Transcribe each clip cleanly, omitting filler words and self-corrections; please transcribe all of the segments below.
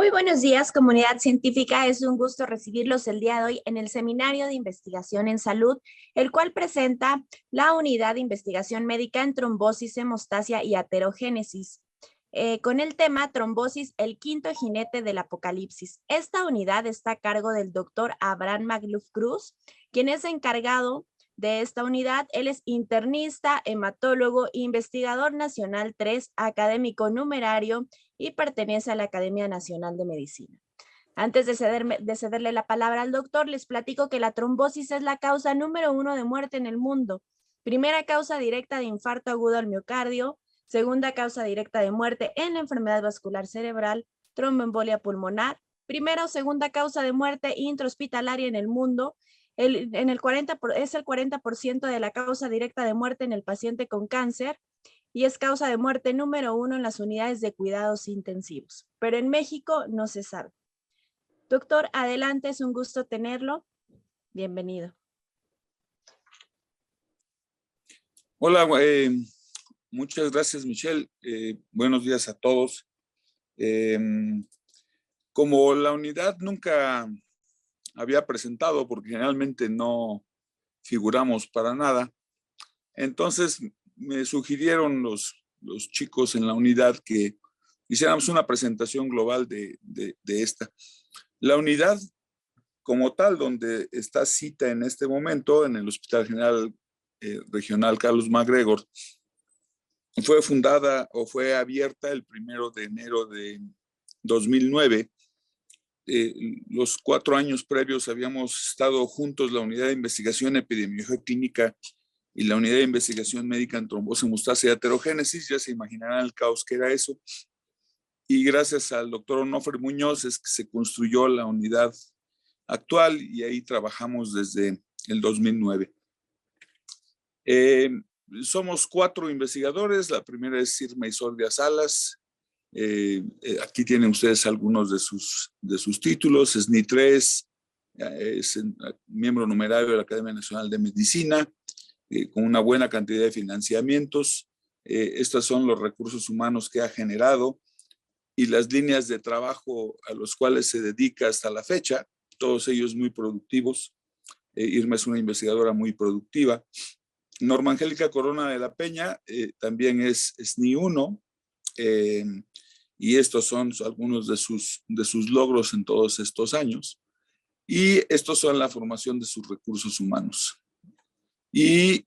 Muy buenos días, comunidad científica. Es un gusto recibirlos el día de hoy en el Seminario de Investigación en Salud, el cual presenta la Unidad de Investigación Médica en Trombosis, Hemostasia y Aterogénesis, con el tema Trombosis, el quinto jinete del apocalipsis. Esta unidad está a cargo del doctor Abraham Magluf Cruz, quien es encargado de esta unidad. Él es internista, hematólogo, investigador nacional 3, académico numerario y pertenece a la Academia Nacional de Medicina. Antes de cederle la palabra al doctor, les platico que la trombosis es la causa número 1 de muerte en el mundo. Primera causa directa de infarto agudo al miocardio, segunda causa directa de muerte en la enfermedad vascular cerebral, tromboembolia pulmonar, primera o segunda causa de muerte intrahospitalaria en el mundo. Es el 40% de la causa directa de muerte en el paciente con cáncer y es causa de muerte número 1 en las unidades de cuidados intensivos. Pero en México no se sabe. Doctor, adelante, es un gusto tenerlo. Bienvenido. Hola, muchas gracias, Michelle. Buenos días a todos. Como la unidad nunca había presentado, porque generalmente no figuramos para nada, entonces me sugirieron los chicos en la unidad que hiciéramos una presentación global de esta. La unidad como tal, donde está cita en este momento en el Hospital General Regional Carlos MacGregor, fue fundada o fue abierta el 1 de enero de 2009. Los 4 años previos habíamos estado juntos la Unidad de Investigación Epidemiológica Clínica y la Unidad de Investigación Médica en Trombosis, Hemostasia y Aterogénesis. Ya se imaginarán el caos que era eso. Y gracias al doctor Onofre Muñoz es que se construyó la unidad actual y ahí trabajamos desde el 2009. Somos 4 investigadores. La primera es Irma Isoldia Salas. Aquí tienen ustedes algunos de sus títulos. Es NI3, es miembro numerario de la Academia Nacional de Medicina, con una buena cantidad de financiamientos. Estos son los recursos humanos que ha generado y las líneas de trabajo a los cuales se dedica hasta la fecha, todos ellos muy productivos. Irma es una investigadora muy productiva. Norma Angélica Corona de la Peña también es NI1, y estos son algunos de sus logros en todos estos años. Y estos son la formación de sus recursos humanos. Y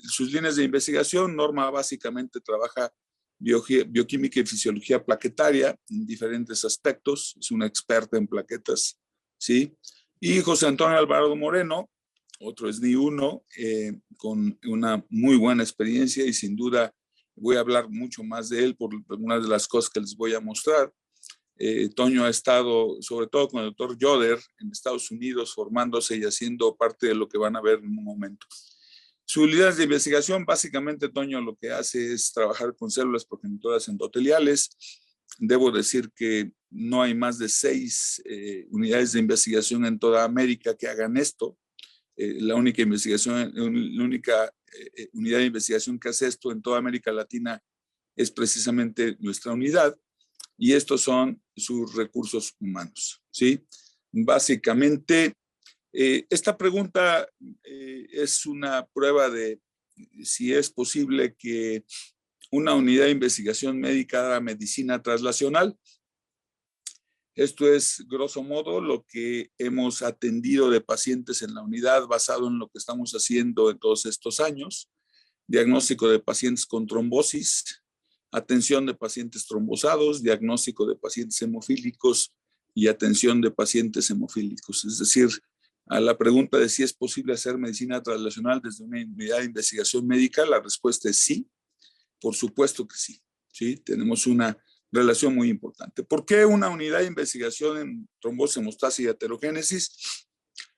sus líneas de investigación, Norma básicamente trabaja bioquímica y fisiología plaquetaria en diferentes aspectos, es una experta en plaquetas, ¿sí? Y José Antonio Alvarado Moreno, otro es NI1, con una muy buena experiencia y sin duda voy a hablar mucho más de él por algunas de las cosas que les voy a mostrar. Toño ha estado, sobre todo con el doctor Yoder, en Estados Unidos, formándose y haciendo parte de lo que van a ver en un momento. Sus líneas de investigación, básicamente Toño lo que hace es trabajar con células progenitoras endoteliales. Debo decir que no hay más de 6 unidades de investigación en toda América que hagan esto. La única unidad de investigación que hace esto en toda América Latina es precisamente nuestra unidad, y estos son sus recursos humanos, ¿sí? Básicamente, esta pregunta es una prueba de si es posible que una unidad de investigación médica haga medicina translacional. Esto es, grosso modo, lo que hemos atendido de pacientes en la unidad basado en lo que estamos haciendo en todos estos años. Diagnóstico de pacientes con trombosis, atención de pacientes trombosados, diagnóstico de pacientes hemofílicos y atención de pacientes hemofílicos. Es decir, a la pregunta de si es posible hacer medicina translacional desde una unidad de investigación médica, la respuesta es sí, por supuesto que sí. ¿Sí? Tenemos una relación muy importante. ¿Por qué una unidad de investigación en trombosis, hemostasia y aterogénesis?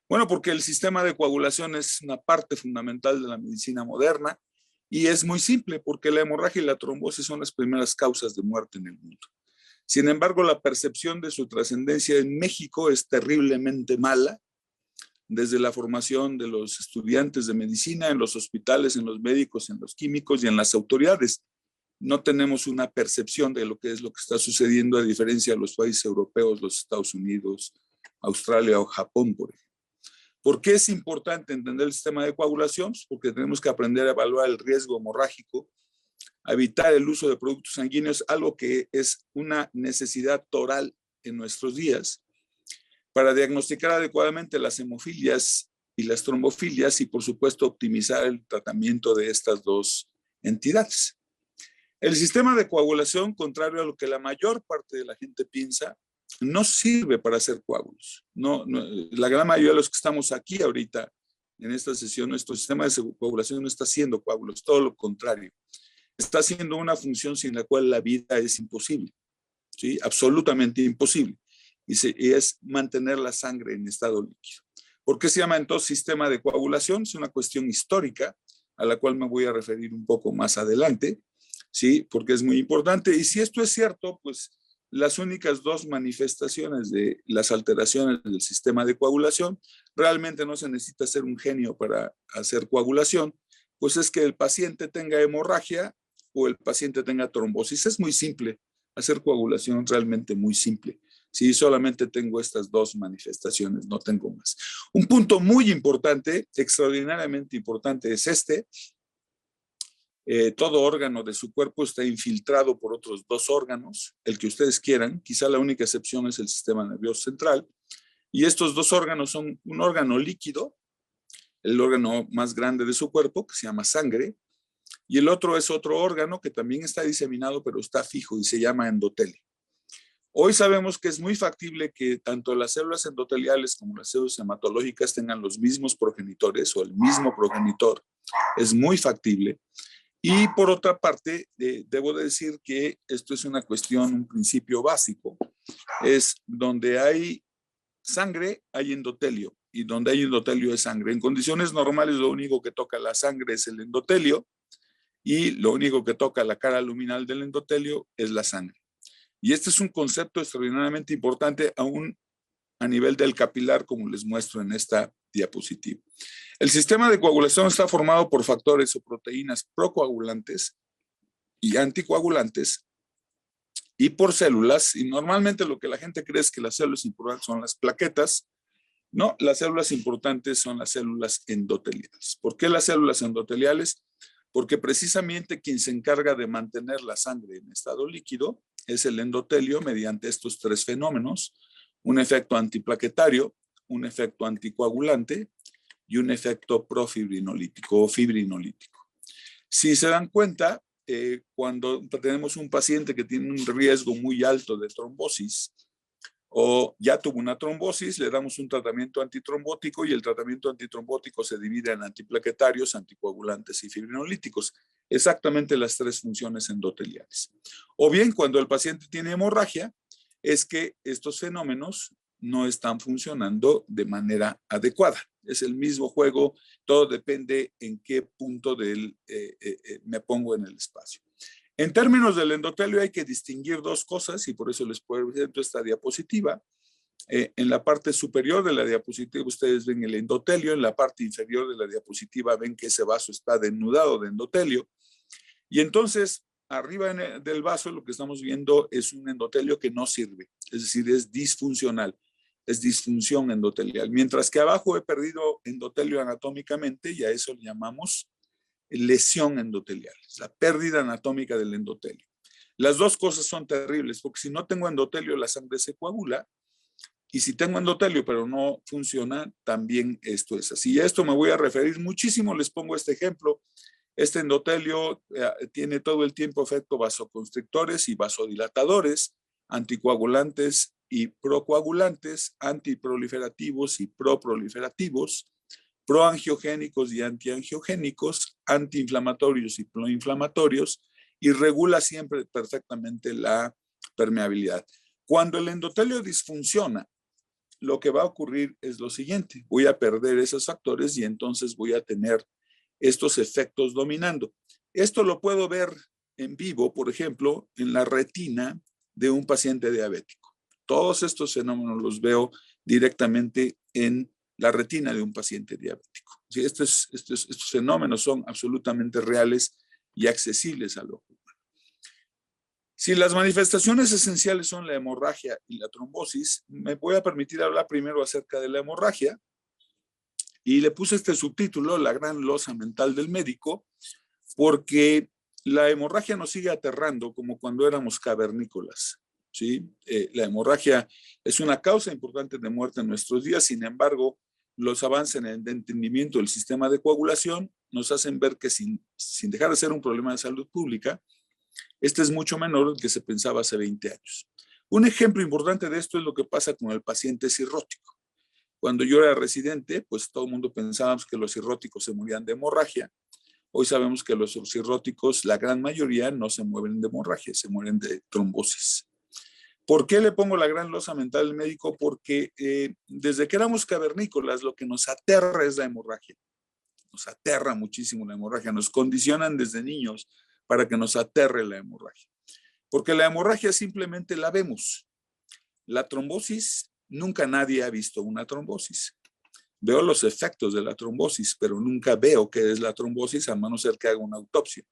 Bueno, porque el sistema de coagulación es una parte fundamental de la medicina moderna y es muy simple, porque la hemorragia y la trombosis son las primeras causas de muerte en el mundo. Sin embargo, la percepción de su trascendencia en México es terriblemente mala, desde la formación de los estudiantes de medicina, en los hospitales, en los médicos, en los químicos y en las autoridades. no tenemos una percepción de lo que es lo que está sucediendo, a diferencia de los países europeos, los Estados Unidos, Australia o Japón, por ejemplo. ¿Por qué es importante entender el sistema de coagulación? Porque tenemos que aprender a evaluar el riesgo hemorrágico, a evitar el uso de productos sanguíneos, algo que es una necesidad toral en nuestros días, para diagnosticar adecuadamente las hemofilias y las trombofilias y, por supuesto, optimizar el tratamiento de estas dos entidades. El sistema de coagulación, contrario a lo que la mayor parte de la gente piensa, no sirve para hacer coágulos. La gran mayoría de los que estamos aquí ahorita en esta sesión, nuestro sistema de coagulación no está haciendo coágulos, todo lo contrario. Está haciendo una función sin la cual la vida es imposible, ¿sí? Absolutamente imposible. Y es mantener la sangre en estado líquido. ¿Por qué se llama entonces sistema de coagulación? Es una cuestión histórica a la cual me voy a referir un poco más adelante, ¿sí? Porque es muy importante. Y si esto es cierto, pues las únicas dos manifestaciones de las alteraciones del sistema de coagulación, realmente no se necesita ser un genio para hacer coagulación, pues es que el paciente tenga hemorragia o el paciente tenga trombosis. Es muy simple, hacer coagulación realmente muy simple. Sí, solamente tengo estas dos manifestaciones, no tengo más. Un punto muy importante, extraordinariamente importante, es este. Todo órgano de su cuerpo está infiltrado por otros dos órganos, el que ustedes quieran. Quizá la única excepción es el sistema nervioso central. Y estos dos órganos son un órgano líquido, el órgano más grande de su cuerpo, que se llama sangre, y el otro es otro órgano que también está diseminado, pero está fijo y se llama endotelio. Hoy sabemos que es muy factible que tanto las células endoteliales como las células hematológicas tengan los mismos progenitores o el mismo progenitor. Es muy factible. Y por otra parte, debo decir que esto es una cuestión, un principio básico. Es donde hay sangre, hay endotelio. Y donde hay endotelio es sangre. En condiciones normales, lo único que toca la sangre es el endotelio. Y lo único que toca la cara luminal del endotelio es la sangre. Y este es un concepto extraordinariamente importante aún a nivel del capilar, como les muestro en esta diapositiva. El sistema de coagulación está formado por factores o proteínas procoagulantes y anticoagulantes y por células. Y normalmente lo que la gente cree es que las células importantes son las plaquetas. No, las células importantes son las células endoteliales. ¿Por qué las células endoteliales? Porque precisamente quien se encarga de mantener la sangre en estado líquido es el endotelio mediante estos tres fenómenos: un efecto antiplaquetario, un efecto anticoagulante y un efecto profibrinolítico o fibrinolítico. Si se dan cuenta, cuando tenemos un paciente que tiene un riesgo muy alto de trombosis o ya tuvo una trombosis, le damos un tratamiento antitrombótico y el tratamiento antitrombótico se divide en antiplaquetarios, anticoagulantes y fibrinolíticos. Exactamente las tres funciones endoteliales. O bien, cuando el paciente tiene hemorragia, es que estos fenómenos no están funcionando de manera adecuada. Es el mismo juego, todo depende en qué punto me pongo en el espacio. En términos del endotelio hay que distinguir dos cosas y por eso les presento esta diapositiva. En la parte superior de la diapositiva ustedes ven el endotelio, en la parte inferior de la diapositiva ven que ese vaso está denudado de endotelio y entonces arriba del vaso lo que estamos viendo es un endotelio que no sirve, es decir, es disfuncional, es disfunción endotelial, mientras que abajo he perdido endotelio anatómicamente y a eso le llamamos lesión endotelial, la pérdida anatómica del endotelio. Las dos cosas son terribles porque si no tengo endotelio la sangre se coagula y si tengo endotelio pero no funciona, también esto es así. Y a esto me voy a referir muchísimo, les pongo este ejemplo. Este endotelio tiene todo el tiempo efectos vasoconstrictores y vasodilatadores, anticoagulantes y procoagulantes, antiproliferativos y proproliferativos, proangiogénicos y antiangiogénicos, antiinflamatorios y proinflamatorios, y regula siempre perfectamente la permeabilidad. Cuando el endotelio disfunciona, lo que va a ocurrir es lo siguiente: voy a perder esos factores y entonces voy a tener estos efectos dominando. Esto lo puedo ver en vivo, por ejemplo, en la retina de un paciente diabético. Todos estos fenómenos los veo directamente en la retina de un paciente diabético. ¿Sí? Estos fenómenos son absolutamente reales y accesibles al ojo humano. Si las manifestaciones esenciales son la hemorragia y la trombosis, me voy a permitir hablar primero acerca de la hemorragia y le puse este subtítulo, La gran losa mental del médico, porque la hemorragia nos sigue aterrando como cuando éramos cavernícolas, ¿sí? La hemorragia es una causa importante de muerte en nuestros días, sin embargo, los avances en el entendimiento del sistema de coagulación nos hacen ver que sin dejar de ser un problema de salud pública, este es mucho menor del que se pensaba hace 20 años. Un ejemplo importante de esto es lo que pasa con el paciente cirrótico. Cuando yo era residente, pues todo el mundo pensábamos que los cirróticos se morían de hemorragia. Hoy sabemos que los cirróticos, la gran mayoría, no se mueren de hemorragia, se mueren de trombosis. ¿Por qué le pongo la gran losa mental al médico? Porque desde que éramos cavernícolas, lo que nos aterra es la hemorragia. Nos aterra muchísimo la hemorragia. Nos condicionan desde niños para que nos aterre la hemorragia. Porque la hemorragia simplemente la vemos. La trombosis, nunca nadie ha visto una trombosis. Veo los efectos de la trombosis, pero nunca veo qué es la trombosis a no ser que haga una autopsia.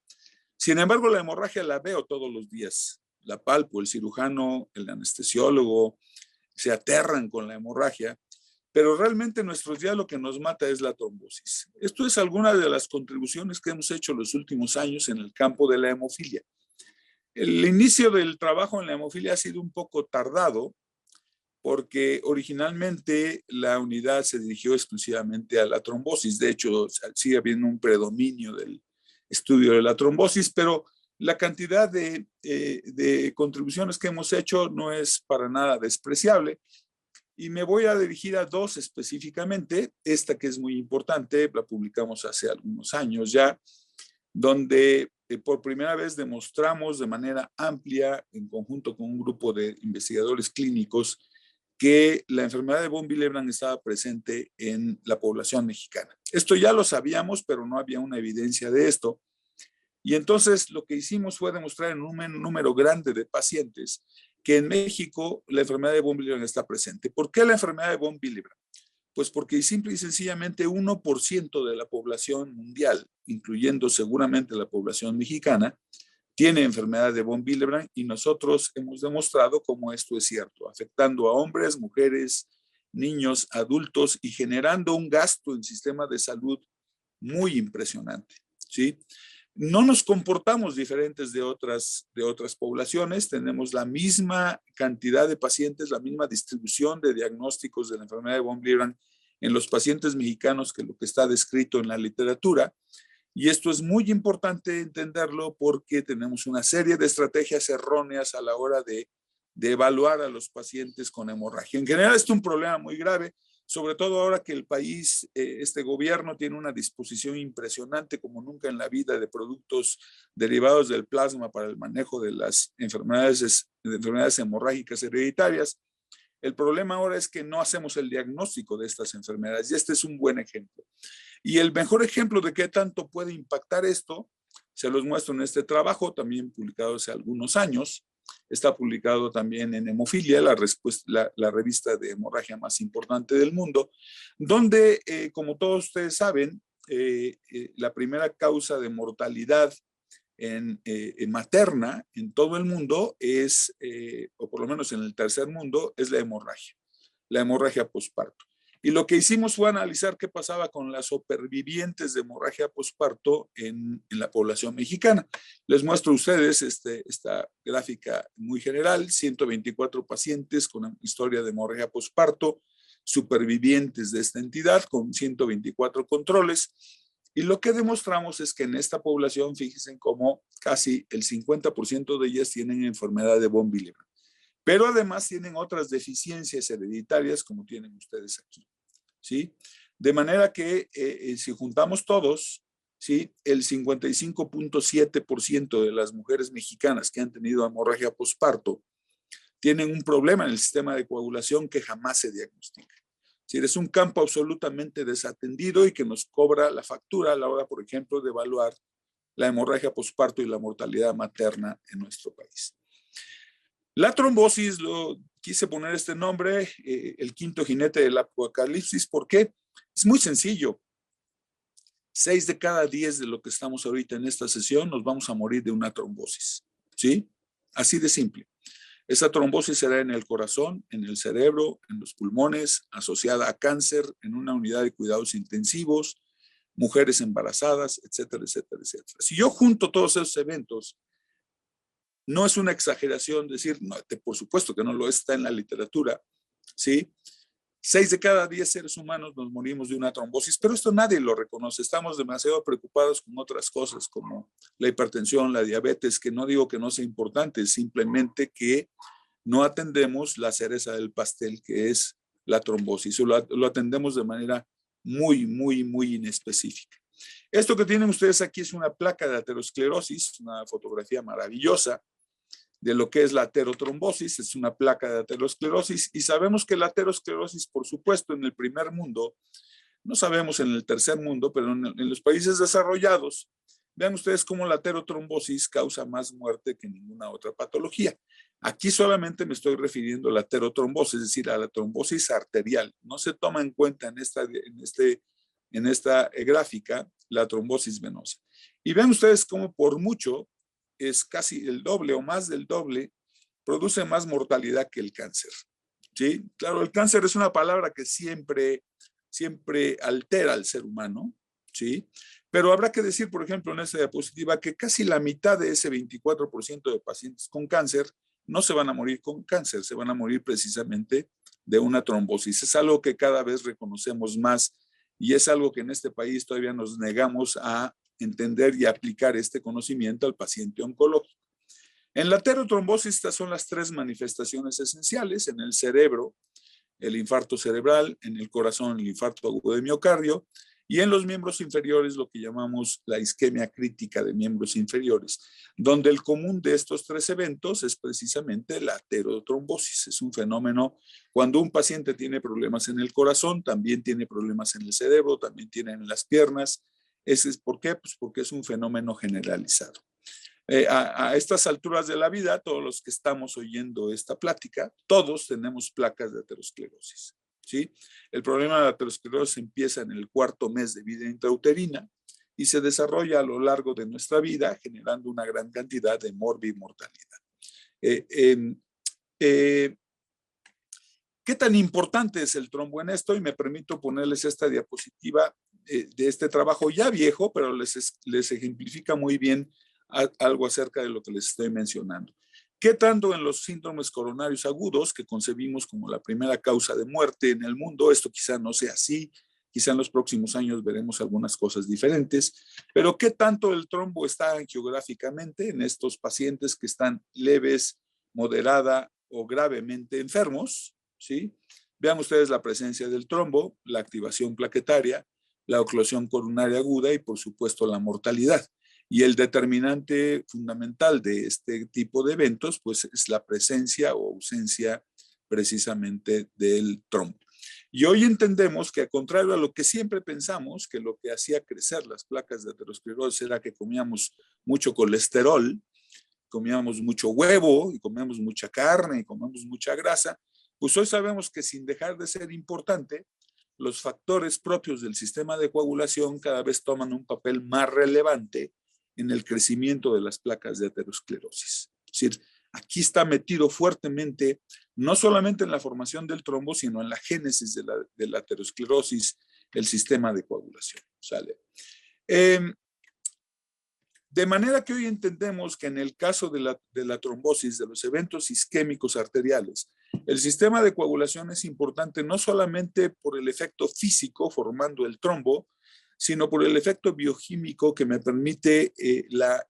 Sin embargo, la hemorragia la veo todos los días. La palpo, el cirujano, el anestesiólogo, se aterran con la hemorragia, pero realmente en nuestros días lo que nos mata es la trombosis. Esto es alguna de las contribuciones que hemos hecho los últimos años en el campo de la hemofilia. El inicio del trabajo en la hemofilia ha sido un poco tardado, porque originalmente la unidad se dirigió exclusivamente a la trombosis. De hecho, sigue habiendo un predominio del estudio de la trombosis, pero la cantidad de contribuciones que hemos hecho no es para nada despreciable. Y me voy a dirigir a dos específicamente. Esta que es muy importante, la publicamos hace algunos años ya, donde por primera vez demostramos de manera amplia, en conjunto con un grupo de investigadores clínicos, que la enfermedad de von Willebrand estaba presente en la población mexicana. Esto ya lo sabíamos, pero no había una evidencia de esto. Y entonces lo que hicimos fue demostrar en un número grande de pacientes que en México la enfermedad de von Willebrand está presente. ¿Por qué la enfermedad de von Willebrand? Pues porque simple y sencillamente 1% de la población mundial, incluyendo seguramente la población mexicana, tiene enfermedad de von Willebrand y nosotros hemos demostrado cómo esto es cierto, afectando a hombres, mujeres, niños, adultos y generando un gasto en sistema de salud muy impresionante, ¿sí? No nos comportamos diferentes de otras poblaciones, tenemos la misma cantidad de pacientes, la misma distribución de diagnósticos de la enfermedad de von Willebrand en los pacientes mexicanos que lo que está descrito en la literatura. Y esto es muy importante entenderlo porque tenemos una serie de estrategias erróneas a la hora de evaluar a los pacientes con hemorragia. En general, esto es un problema muy grave, sobre todo ahora que el país, este gobierno tiene una disposición impresionante como nunca en la vida de productos derivados del plasma para el manejo de las enfermedades hemorrágicas hereditarias. El problema ahora es que no hacemos el diagnóstico de estas enfermedades y este es un buen ejemplo. Y el mejor ejemplo de qué tanto puede impactar esto, se los muestro en este trabajo, también publicado hace algunos años. Está publicado también en Hemofilia, la revista de hemorragia más importante del mundo, donde, como todos ustedes saben, la primera causa de mortalidad en materna en todo el mundo es, o por lo menos en el tercer mundo, es la hemorragia posparto. Y lo que hicimos fue analizar qué pasaba con las supervivientes de hemorragia posparto en la población mexicana. Les muestro a ustedes esta gráfica muy general, 124 pacientes con historia de hemorragia posparto, supervivientes de esta entidad con 124 controles. Y lo que demostramos es que en esta población, fíjense cómo casi el 50% de ellas tienen enfermedad de von Willebrand. Pero además tienen otras deficiencias hereditarias como tienen ustedes aquí, ¿sí? De manera que si juntamos todos, ¿sí? El 55.7% de las mujeres mexicanas que han tenido hemorragia posparto tienen un problema en el sistema de coagulación que jamás se diagnostica. Es un campo absolutamente desatendido y que nos cobra la factura a la hora, por ejemplo, de evaluar la hemorragia posparto y la mortalidad materna en nuestro país. La trombosis, quise poner este nombre, el quinto jinete del apocalipsis. ¿Por qué? Es muy sencillo. 6 de cada 10 de lo que estamos ahorita en esta sesión nos vamos a morir de una trombosis, ¿sí? Así de simple. Esa trombosis será en el corazón, en el cerebro, en los pulmones, asociada a cáncer, en una unidad de cuidados intensivos, mujeres embarazadas, etcétera, etcétera, etcétera. Si yo junto todos esos eventos, no es una exageración decir, no, por supuesto que no lo está en la literatura, ¿sí? 6 de cada 10 seres humanos nos morimos de una trombosis, pero esto nadie lo reconoce. Estamos demasiado preocupados con otras cosas como la hipertensión, la diabetes, que no digo que no sea importante, simplemente que no atendemos la cereza del pastel, que es la trombosis, o lo atendemos de manera muy, muy, muy inespecífica. Esto que tienen ustedes aquí es una placa de aterosclerosis, una fotografía maravillosa de lo que es la aterotrombosis, es una placa de aterosclerosis, y sabemos que la aterosclerosis, por supuesto, en el primer mundo, no sabemos en el tercer mundo, pero en los países desarrollados, vean ustedes cómo la aterotrombosis causa más muerte que ninguna otra patología. Aquí solamente me estoy refiriendo a la aterotrombosis, es decir, a la trombosis arterial. No se toma en cuenta en esta gráfica la trombosis venosa. Y vean ustedes cómo por mucho es casi el doble o más del doble, produce más mortalidad que el cáncer. ¿Sí? Claro, el cáncer es una palabra que siempre altera al ser humano, ¿sí? Pero habrá que decir, por ejemplo, en esta diapositiva, que casi la mitad de ese 24% de pacientes con cáncer no se van a morir con cáncer, se van a morir precisamente de una trombosis. Es algo que cada vez reconocemos más y es algo que en este país todavía nos negamos a entender y aplicar este conocimiento al paciente oncológico. En la aterotrombosis, estas son las 3 manifestaciones esenciales: en el cerebro, el infarto cerebral; en el corazón, el infarto agudo de miocardio; y en los miembros inferiores, lo que llamamos la isquemia crítica de miembros inferiores, donde el común de estos 3 eventos es precisamente la aterotrombosis. Es un fenómeno cuando un paciente tiene problemas en el corazón, también tiene problemas en el cerebro, también tiene en las piernas. ¿Por qué? Pues porque es un fenómeno generalizado. A estas alturas de la vida, todos los que estamos oyendo esta plática, todos tenemos placas de aterosclerosis, ¿sí? El problema de la aterosclerosis empieza en el 4.º mes de vida intrauterina y se desarrolla a lo largo de nuestra vida, generando una gran cantidad de morbimortalidad. ¿Qué tan importante es el trombo en esto? Y me permito ponerles esta diapositiva de este trabajo ya viejo, pero les ejemplifica muy bien algo acerca de lo que les estoy mencionando. ¿Qué tanto en los síndromes coronarios agudos, que concebimos como la primera causa de muerte en el mundo? Esto quizá no sea así, quizá en los próximos años veremos algunas cosas diferentes, pero ¿qué tanto el trombo está angiográficamente en estos pacientes que están leves, moderada o gravemente enfermos? ¿Sí? Vean ustedes la presencia del trombo, la activación plaquetaria, la oclusión coronaria aguda y por supuesto la mortalidad. Y el determinante fundamental de este tipo de eventos, pues es la presencia o ausencia precisamente del trombo. Y hoy entendemos que, a contrario a lo que siempre pensamos, que lo que hacía crecer las placas de aterosclerosis era que comíamos mucho colesterol, comíamos mucho huevo y comíamos mucha carne y comíamos mucha grasa, pues hoy sabemos que, sin dejar de ser importante, los factores propios del sistema de coagulación cada vez toman un papel más relevante en el crecimiento de las placas de aterosclerosis. Es decir, aquí está metido fuertemente, no solamente en la formación del trombo, sino en la génesis de la aterosclerosis, el sistema de coagulación. ¿Sale? De manera que hoy entendemos que en el caso de la trombosis, de los eventos isquémicos arteriales, el sistema de coagulación es importante no solamente por el efecto físico formando el trombo, sino por el efecto bioquímico que me permite la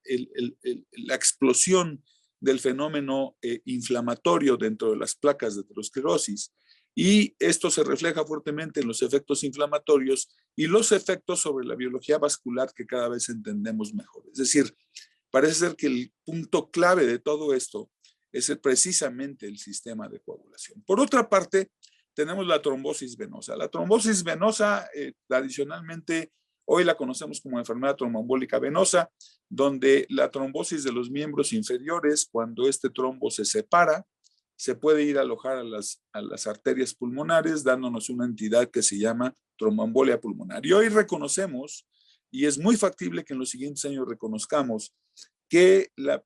explosión del fenómeno inflamatorio dentro de las placas de aterosclerosis. Y esto se refleja fuertemente en los efectos inflamatorios y los efectos sobre la biología vascular que cada vez entendemos mejor. Es decir, parece ser que el punto clave de todo esto es precisamente el sistema de coagulación. Por otra parte, tenemos la trombosis venosa. La trombosis venosa, tradicionalmente, hoy la conocemos como enfermedad tromboembólica venosa, donde la trombosis de los miembros inferiores, cuando este trombo se separa, se puede ir a alojar a las arterias pulmonares, dándonos una entidad que se llama tromboembolia pulmonar. Y hoy reconocemos, y es muy factible que en los siguientes años reconozcamos, que la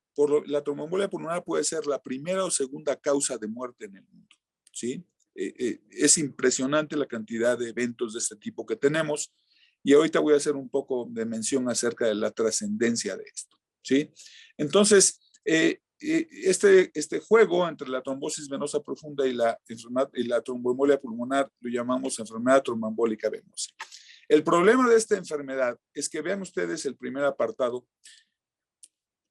tromboembolia pulmonar puede ser la primera o segunda causa de muerte en el mundo, ¿sí? Es impresionante la cantidad de eventos de este tipo que tenemos y ahorita voy a hacer un poco de mención acerca de la trascendencia de esto, ¿sí? Entonces, este juego entre la trombosis venosa profunda y la tromboembolia pulmonar lo llamamos enfermedad tromboembólica venosa. El problema de esta enfermedad es que vean ustedes el primer apartado,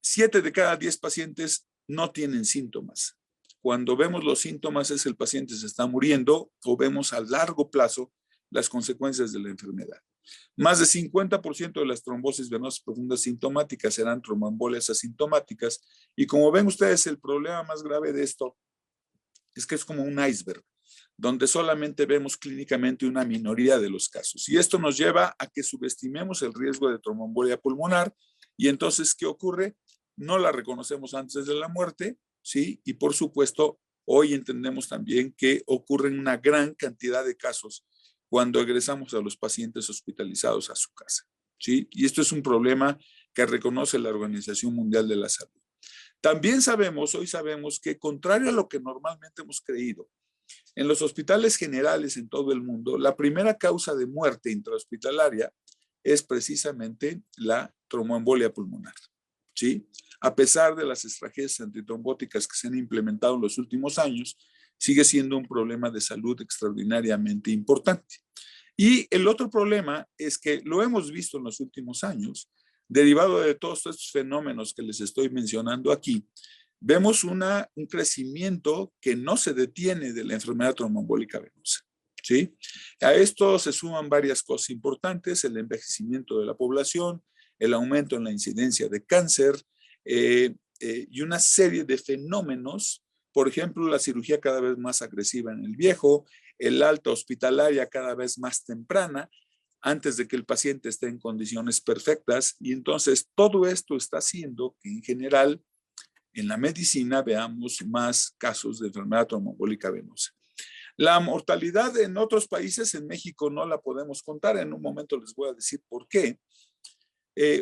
7 de cada 10 pacientes no tienen síntomas. Cuando vemos los síntomas es que el paciente se está muriendo o vemos a largo plazo las consecuencias de la enfermedad. Más de 50% de las trombosis venosas profundas sintomáticas serán tromboembolias asintomáticas y como ven ustedes el problema más grave de esto es que es como un iceberg donde solamente vemos clínicamente una minoría de los casos y esto nos lleva a que subestimemos el riesgo de tromboembolia pulmonar y entonces ¿qué ocurre? No la reconocemos antes de la muerte, ¿sí? Y por supuesto, hoy entendemos también que ocurren una gran cantidad de casos cuando egresamos a los pacientes hospitalizados a su casa, ¿sí? Y esto es un problema que reconoce la Organización Mundial de la Salud. También hoy sabemos que contrario a lo que normalmente hemos creído, en los hospitales generales en todo el mundo, la primera causa de muerte intrahospitalaria es precisamente la tromboembolia pulmonar, ¿sí? A pesar de las estrategias antitrombóticas que se han implementado en los últimos años, sigue siendo un problema de salud extraordinariamente importante. Y el otro problema es que lo hemos visto en los últimos años, derivado de todos estos fenómenos que les estoy mencionando aquí, vemos un crecimiento que no se detiene de la enfermedad tromboembólica venosa, ¿sí? A esto se suman varias cosas importantes, el envejecimiento de la población, el aumento en la incidencia de cáncer y una serie de fenómenos, por ejemplo, la cirugía cada vez más agresiva en el viejo, el alta hospitalaria cada vez más temprana, antes de que el paciente esté en condiciones perfectas, y entonces todo esto está haciendo que en general en la medicina veamos más casos de enfermedad tromboembólica venosa. La mortalidad en otros países, en México no la podemos contar, en un momento les voy a decir por qué.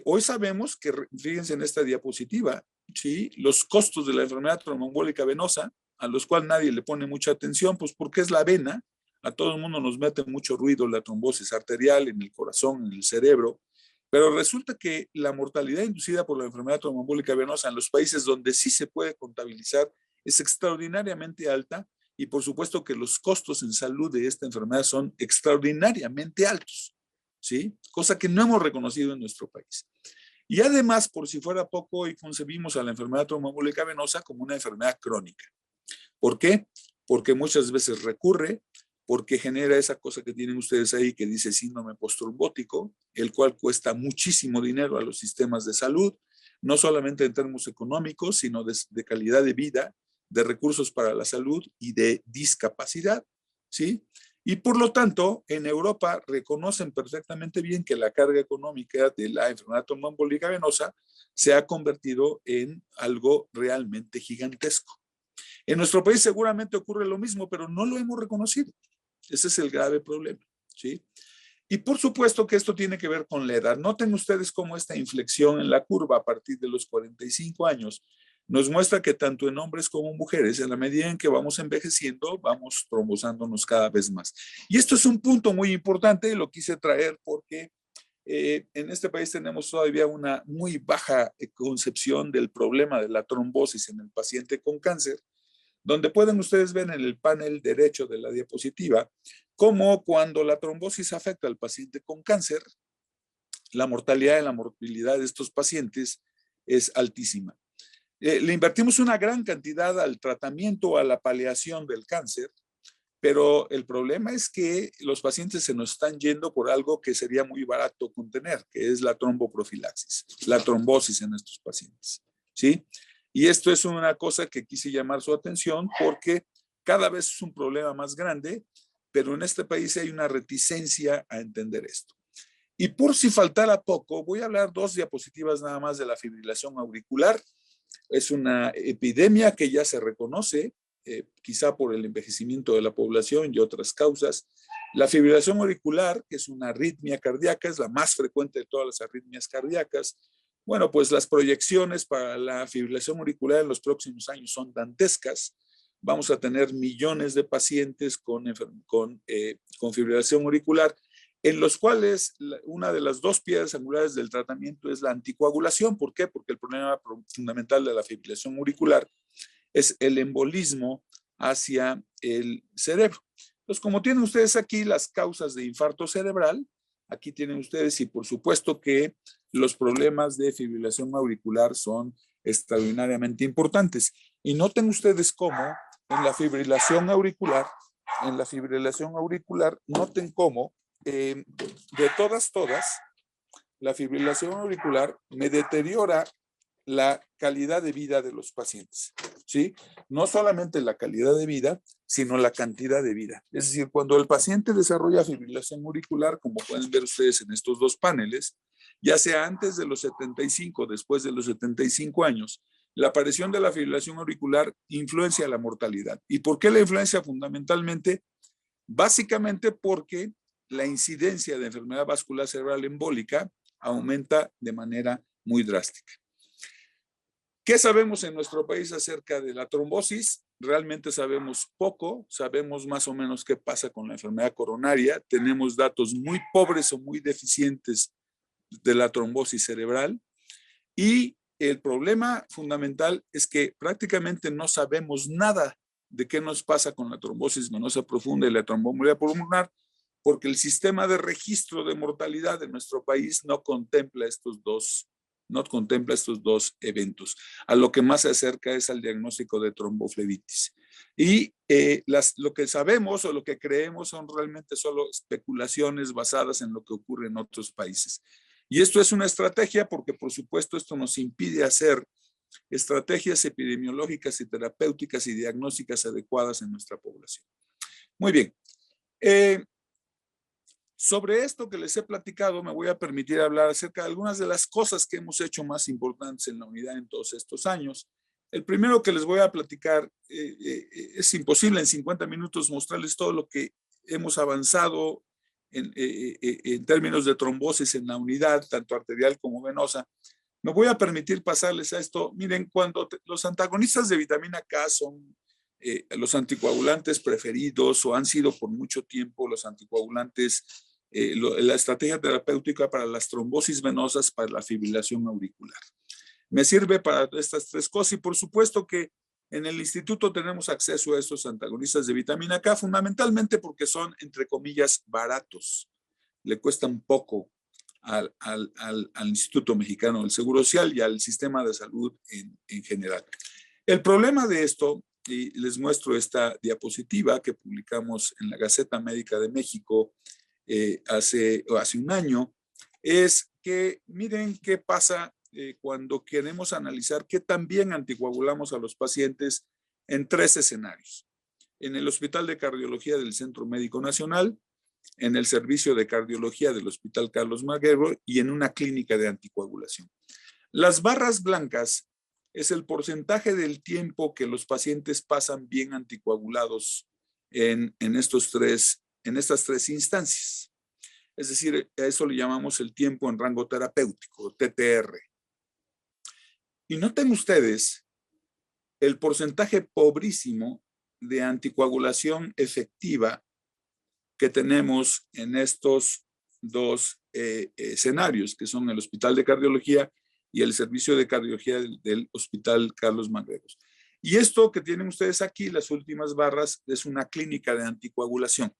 Hoy sabemos que, fíjense en esta diapositiva, ¿sí? Los costos de la enfermedad tromboembólica venosa, a los cuales nadie le pone mucha atención, pues porque es la vena, a todo el mundo nos mete mucho ruido la trombosis arterial en el corazón, en el cerebro, pero resulta que la mortalidad inducida por la enfermedad tromboembólica venosa en los países donde sí se puede contabilizar es extraordinariamente alta y por supuesto que los costos en salud de esta enfermedad son extraordinariamente altos, ¿sí? Cosa que no hemos reconocido en nuestro país. Y además, por si fuera poco, hoy concebimos a la enfermedad tromboembólica venosa como una enfermedad crónica. ¿Por qué? Porque muchas veces recurre, porque genera esa cosa que tienen ustedes ahí que dice síndrome postrombótico, el cual cuesta muchísimo dinero a los sistemas de salud, no solamente en términos económicos, sino de calidad de vida, de recursos para la salud y de discapacidad, ¿sí? Y por lo tanto, en Europa reconocen perfectamente bien que la carga económica de la enfermedad tromboembólica venosa se ha convertido en algo realmente gigantesco. En nuestro país seguramente ocurre lo mismo, pero no lo hemos reconocido. Ese es el grave problema, ¿sí? Y por supuesto que esto tiene que ver con la edad. Noten ustedes cómo esta inflexión en la curva a partir de los 45 años nos muestra que tanto en hombres como en mujeres, en la medida en que vamos envejeciendo, vamos trombosándonos cada vez más. Y esto es un punto muy importante, lo quise traer porque en este país tenemos todavía una muy baja concepción del problema de la trombosis en el paciente con cáncer, donde pueden ustedes ver en el panel derecho de la diapositiva cómo cuando la trombosis afecta al paciente con cáncer, la mortalidad y la morbilidad de estos pacientes es altísima. Le invertimos una gran cantidad al tratamiento o a la paliación del cáncer, pero el problema es que los pacientes se nos están yendo por algo que sería muy barato contener, que es la tromboprofilaxis, la trombosis en estos pacientes, ¿sí? Y esto es una cosa que quise llamar su atención porque cada vez es un problema más grande, pero en este país hay una reticencia a entender esto. Y por si faltara poco, voy a hablar 2 diapositivas nada más de la fibrilación auricular. Es una epidemia que ya se reconoce, quizá por el envejecimiento de la población y otras causas. La fibrilación auricular, que es una arritmia cardíaca, es la más frecuente de todas las arritmias cardíacas, Bueno, pues las proyecciones para la fibrilación auricular en los próximos años son dantescas. Vamos a tener millones de pacientes con fibrilación auricular, en los cuales una de las dos piedras angulares del tratamiento es la anticoagulación. ¿Por qué? Porque el problema fundamental de la fibrilación auricular es el embolismo hacia el cerebro. Entonces, como tienen ustedes aquí las causas de infarto cerebral, aquí tienen ustedes, y por supuesto que los problemas de fibrilación auricular son extraordinariamente importantes. Y noten ustedes cómo en la fibrilación auricular, noten cómo de todas, la fibrilación auricular me deteriora la calidad de vida de los pacientes, ¿sí? No solamente la calidad de vida, sino la cantidad de vida. Es decir, cuando el paciente desarrolla fibrilación auricular, como pueden ver ustedes en estos dos paneles, ya sea antes de los 75, después de los 75 años, la aparición de la fibrilación auricular influencia la mortalidad. ¿Y por qué la influencia? Fundamentalmente, básicamente porque la incidencia de enfermedad vascular cerebral embólica aumenta de manera muy drástica. ¿Qué sabemos en nuestro país acerca de la trombosis? Realmente sabemos poco, sabemos más o menos qué pasa con la enfermedad coronaria, tenemos datos muy pobres o muy deficientes de la trombosis cerebral, y el problema fundamental es que prácticamente no sabemos nada de qué nos pasa con la trombosis venosa profunda y la tromboembolia pulmonar, porque el sistema de registro de mortalidad de nuestro país no contempla estos dos eventos. A lo que más se acerca es al diagnóstico de tromboflebitis. Y lo que sabemos o lo que creemos son realmente solo especulaciones basadas en lo que ocurre en otros países. Y esto es una estrategia porque, por supuesto, esto nos impide hacer estrategias epidemiológicas y terapéuticas y diagnósticas adecuadas en nuestra población. Muy bien. Sobre esto que les he platicado, me voy a permitir hablar acerca de algunas de las cosas que hemos hecho más importantes en la unidad en todos estos años. El primero que les voy a platicar, es imposible en 50 minutos mostrarles todo lo que hemos avanzado en términos de trombosis en la unidad, tanto arterial como venosa. Me voy a permitir pasarles a esto. Miren, cuando los antagonistas de vitamina K son los anticoagulantes preferidos o han sido por mucho tiempo los anticoagulantes, la estrategia terapéutica para las trombosis venosas, para la fibrilación auricular. Me sirve para estas tres cosas y por supuesto que en el instituto tenemos acceso a estos antagonistas de vitamina K, fundamentalmente porque son, entre comillas, baratos. Le cuestan poco al Instituto Mexicano del Seguro Social y al sistema de salud en general. El problema de esto, y les muestro esta diapositiva que publicamos en la Gaceta Médica de México hace un año, es que miren qué pasa cuando queremos analizar qué tan bien anticoagulamos a los pacientes en tres escenarios. En el Hospital de Cardiología del Centro Médico Nacional, en el servicio de cardiología del Hospital Carlos Magdaleno y en una clínica de anticoagulación. Las barras blancas es el porcentaje del tiempo que los pacientes pasan bien anticoagulados en estas tres instancias. Es decir, a eso le llamamos el tiempo en rango terapéutico, TTR. Y noten ustedes el porcentaje pobrísimo de anticoagulación efectiva que tenemos en estos dos escenarios, que son el Hospital de Cardiología y el Servicio de Cardiología del Hospital Carlos Magdaleno. Y esto que tienen ustedes aquí, las últimas barras, es una clínica de anticoagulación.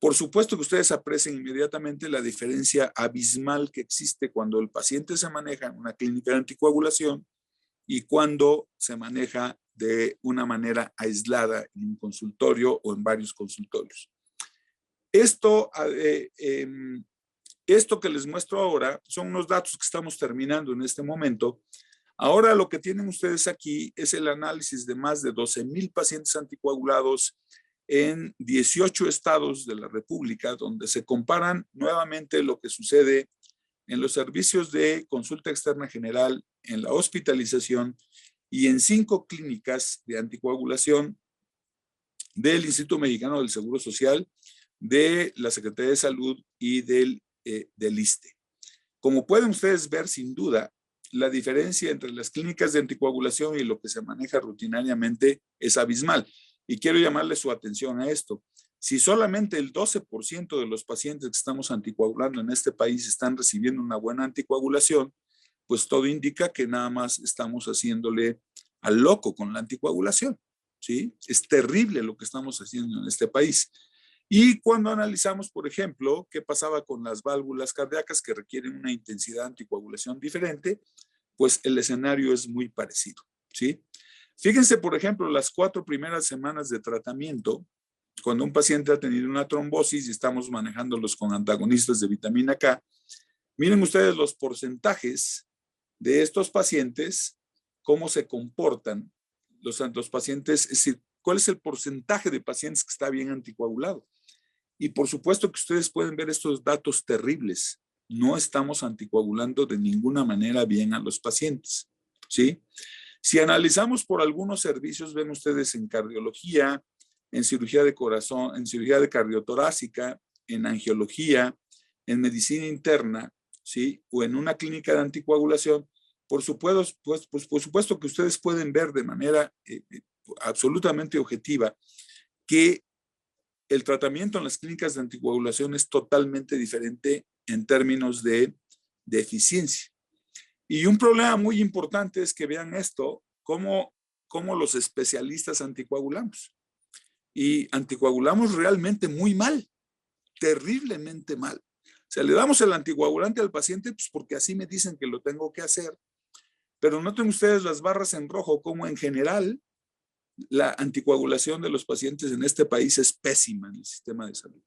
Por supuesto que ustedes aprecian inmediatamente la diferencia abismal que existe cuando el paciente se maneja en una clínica de anticoagulación y cuando se maneja de una manera aislada en un consultorio o en varios consultorios. Esto que les muestro ahora son unos datos que estamos terminando en este momento. Ahora lo que tienen ustedes aquí es el análisis de más de 12,000 pacientes anticoagulados en 18 estados de la República, donde se comparan nuevamente lo que sucede en los servicios de consulta externa general, en la hospitalización y en 5 clínicas de anticoagulación del Instituto Mexicano del Seguro Social, de la Secretaría de Salud y del ISSSTE. Como pueden ustedes ver, sin duda, la diferencia entre las clínicas de anticoagulación y lo que se maneja rutinariamente es abismal. Y quiero llamarle su atención a esto. Si solamente el 12% de los pacientes que estamos anticoagulando en este país están recibiendo una buena anticoagulación, pues todo indica que nada más estamos haciéndole al loco con la anticoagulación, ¿sí? Es terrible lo que estamos haciendo en este país. Y cuando analizamos, por ejemplo, qué pasaba con las válvulas cardíacas que requieren una intensidad de anticoagulación diferente, pues el escenario es muy parecido, ¿sí? Fíjense, por ejemplo, las 4 primeras semanas de tratamiento, cuando un paciente ha tenido una trombosis y estamos manejándolos con antagonistas de vitamina K, miren ustedes los porcentajes de estos pacientes, cómo se comportan los pacientes, es decir, cuál es el porcentaje de pacientes que está bien anticoagulado. Y por supuesto que ustedes pueden ver estos datos terribles. No estamos anticoagulando de ninguna manera bien a los pacientes, ¿sí? Si analizamos por algunos servicios, ven ustedes en cardiología, en cirugía de corazón, en cirugía de cardiotorácica, en angiología, en medicina interna, ¿sí? O en una clínica de anticoagulación, por supuesto que ustedes pueden ver de manera absolutamente objetiva que el tratamiento en las clínicas de anticoagulación es totalmente diferente en términos de eficiencia. Y un problema muy importante es que vean esto, cómo los especialistas anticoagulamos. Y anticoagulamos realmente muy mal, terriblemente mal. O sea, le damos el anticoagulante al paciente pues porque así me dicen que lo tengo que hacer. Pero noten ustedes las barras en rojo, como en general la anticoagulación de los pacientes en este país es pésima en el sistema de salud.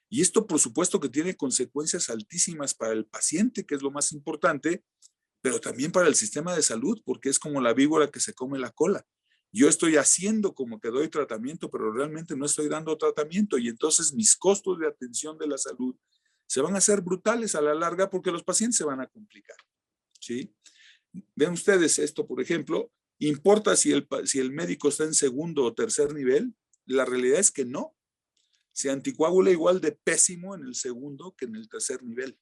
Y esto, por supuesto, que tiene consecuencias altísimas para el paciente, que es lo más importante, pero también para el sistema de salud, porque es como la víbora que se come la cola. Yo estoy haciendo como que doy tratamiento, pero realmente no estoy dando tratamiento y entonces mis costos de atención de la salud se van a hacer brutales a la larga porque los pacientes se van a complicar, ¿sí? Vean ustedes esto, por ejemplo, ¿importa si el médico está en segundo o tercer nivel? La realidad es que no. Se anticoagula igual de pésimo en el segundo que en el tercer nivel,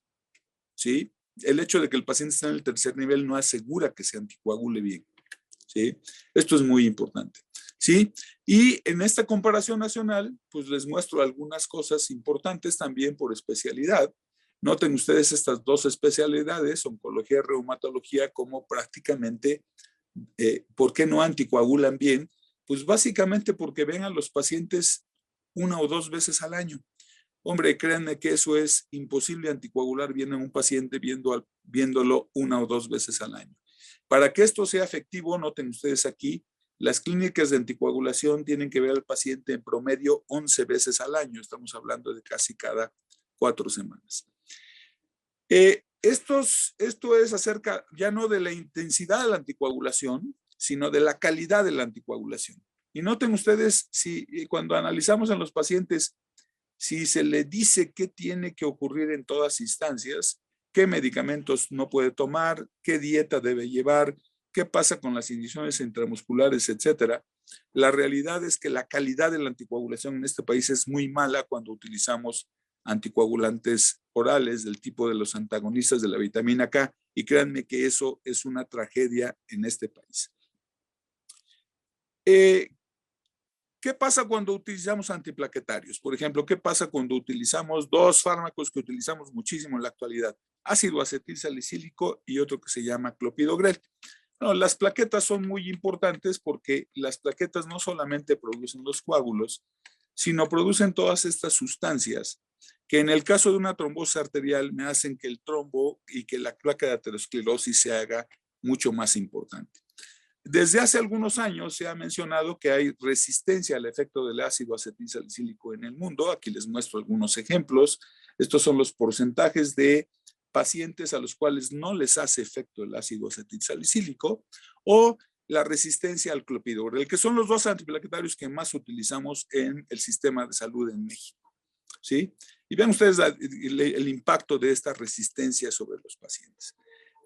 ¿sí? El hecho de que el paciente esté en el tercer nivel no asegura que se anticoagule bien, ¿sí? Esto es muy importante, ¿sí? Y en esta comparación nacional, pues les muestro algunas cosas importantes también por especialidad. Noten ustedes estas 2 especialidades, oncología y reumatología, como prácticamente, ¿por qué no anticoagulan bien? Pues básicamente porque ven a los pacientes 1 o 2 veces al año. Hombre, créanme que eso es imposible anticoagular bien en un paciente viéndolo 1 o 2 veces al año. Para que esto sea efectivo, noten ustedes aquí, las clínicas de anticoagulación tienen que ver al paciente en promedio 11 veces al año. Estamos hablando de casi cada 4 semanas. Esto es acerca ya no de la intensidad de la anticoagulación, sino de la calidad de la anticoagulación. Y noten ustedes, si cuando analizamos en los pacientes, si se le dice qué tiene que ocurrir en todas instancias, qué medicamentos no puede tomar, qué dieta debe llevar, qué pasa con las inyecciones intramusculares, etcétera. La realidad es que la calidad de la anticoagulación en este país es muy mala cuando utilizamos anticoagulantes orales del tipo de los antagonistas de la vitamina K, y créanme que eso es una tragedia en este país. ¿Qué pasa cuando utilizamos antiplaquetarios? Por ejemplo, ¿qué pasa cuando utilizamos 2 fármacos que utilizamos muchísimo en la actualidad? Ácido acetilsalicílico y otro que se llama clopidogrel. Bueno, las plaquetas son muy importantes porque las plaquetas no solamente producen los coágulos, sino producen todas estas sustancias que en el caso de una trombosis arterial me hacen que el trombo y que la placa de aterosclerosis se haga mucho más importante. Desde hace algunos años se ha mencionado que hay resistencia al efecto del ácido acetilsalicílico en el mundo. Aquí les muestro algunos ejemplos. Estos son los porcentajes de pacientes a los cuales no les hace efecto el ácido acetilsalicílico o la resistencia al clopidogrel, que son los 2 antiplaquetarios que más utilizamos en el sistema de salud en México, ¿sí? Y vean ustedes el impacto de esta resistencia sobre los pacientes.